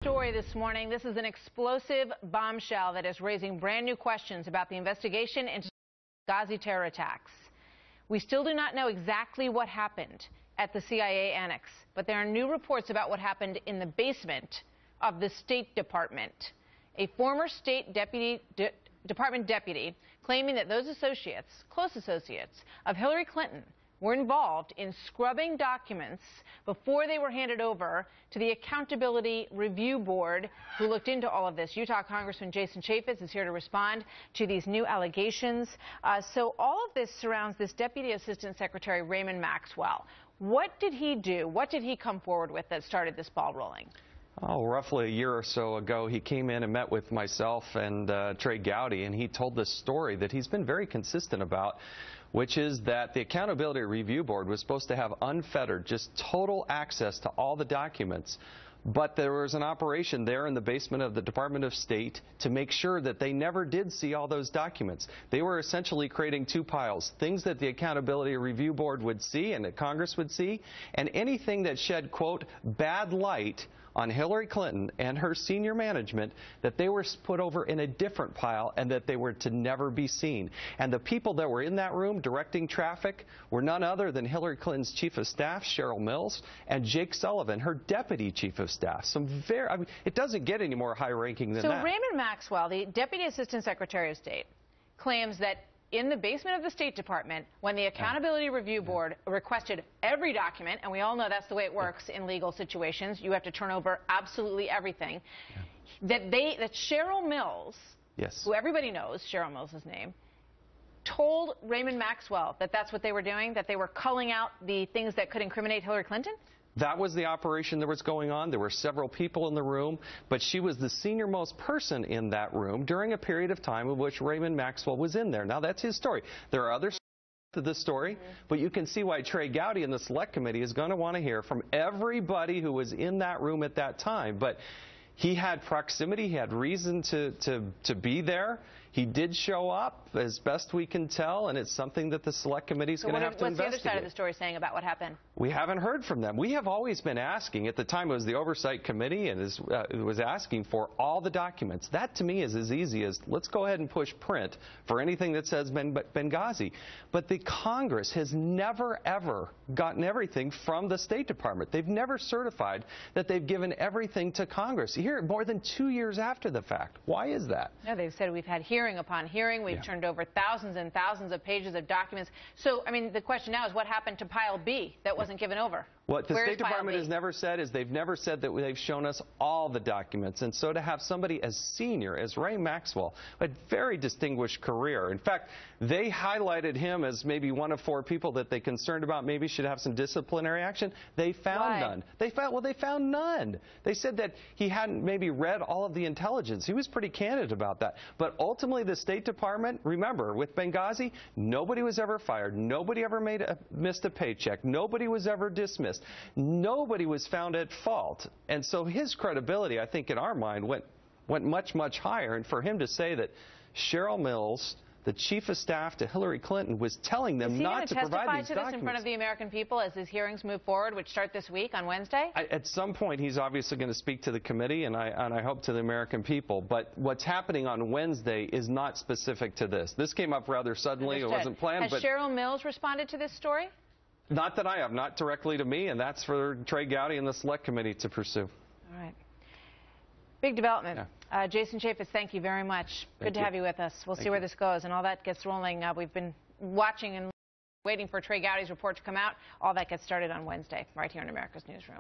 Story this morning. This is an explosive bombshell that is raising brand new questions about the investigation into Benghazi terror attacks. We still do not know exactly what happened at the CIA annex, but there are new reports about what happened in the basement of the State Department. A former State Department deputy claiming that those associates, close associates of Hillary Clinton, were involved in scrubbing documents before they were handed over to the Accountability Review Board, who looked into all of this. Utah Congressman Jason Chaffetz is here to respond to these new allegations. So all of this surrounds this Deputy Assistant Secretary Raymond Maxwell. What did he do? What did he come forward with that started this ball rolling? Oh, roughly a year or so ago, he came in and met with myself and Trey Gowdy, and he told this story that he's been very consistent about, which is that the Accountability Review Board was supposed to have unfettered, just total access to all the documents. But there was an operation there in the basement of the Department of State to make sure that they never did see all those documents. They were essentially creating two piles, things that the Accountability Review Board would see and that Congress would see, and anything that shed, quote, bad light on Hillary Clinton and her senior management, that they were put over in a different pile and that they were to never be seen. And the people that were in that room directing traffic were none other than Hillary Clinton's chief of staff, Cheryl Mills, and Jake Sullivan, her deputy chief of staff. It doesn't get any more high-ranking than that. So Raymond Maxwell, the Deputy Assistant Secretary of State, claims that in the basement of the State Department, when the Accountability Review Board requested every document, and we all know that's the way it works in legal situations, you have to turn over absolutely everything, that Cheryl Mills, who everybody knows, Cheryl Mills' name, told Raymond Maxwell that that's what they were doing, that they were culling out the things that could incriminate Hillary Clinton? That was the operation that was going on. There were several people in the room, but she was the senior-most person in that room during a period of time in which Raymond Maxwell was in there. Now, that's his story. There are other to this story, but you can see why Trey Gowdy and the Select Committee is going to want to hear from everybody who was in that room at that time. But he had proximity. He had reason to be there. He did show up, as best we can tell, and it's something that the Select Committee is going to have to investigate. What's the other side of the story saying about what happened? We haven't heard from them. We have always been asking. At the time, it was the Oversight Committee, and it was asking for all the documents. That, to me, is as easy as let's go ahead and push print for anything that says Benghazi. But the Congress has never, ever gotten everything from the State Department. They've never certified that they've given everything to Congress. Here, more than 2 years after the fact. Why is that? No, they've said we've had hearing upon hearing. We've turned over thousands and thousands of pages of documents. So, I mean, the question now is what happened to Pile B that wasn't given over? What the State Department has never said is they've never said that they've shown us all the documents. And so to have somebody as senior as Ray Maxwell, a very distinguished career. In fact, they highlighted him as maybe one of 4 people that they concerned about maybe should have some disciplinary action. They found none. They found none. They said that he hadn't maybe read all of the intelligence. He was pretty candid about that. But ultimately, the State Department, remember, with Benghazi, nobody was ever fired. Nobody ever missed a paycheck. Nobody was ever dismissed. Nobody was found at fault. And so his credibility, I think, in our mind, went much, much higher. And for him to say that Cheryl Mills, the chief of staff to Hillary Clinton, was telling them not to provide these documents. Is he going to testify to this in front of the American people as his hearings move forward, which start this week on Wednesday? At some point, he's obviously going to speak to the committee, and I hope to the American people. But what's happening on Wednesday is not specific to this. This came up rather suddenly. It wasn't planned. Has Cheryl Mills responded to this story? Not that I have, not directly to me, and that's for Trey Gowdy and the Select Committee to pursue. All right. Big development. Yeah. Jason Chaffetz, thank you very much. Good to have you with us. We'll see where this goes, and all that gets rolling. We've been watching and waiting for Trey Gowdy's report to come out. All that gets started on Wednesday, right here in America's Newsroom.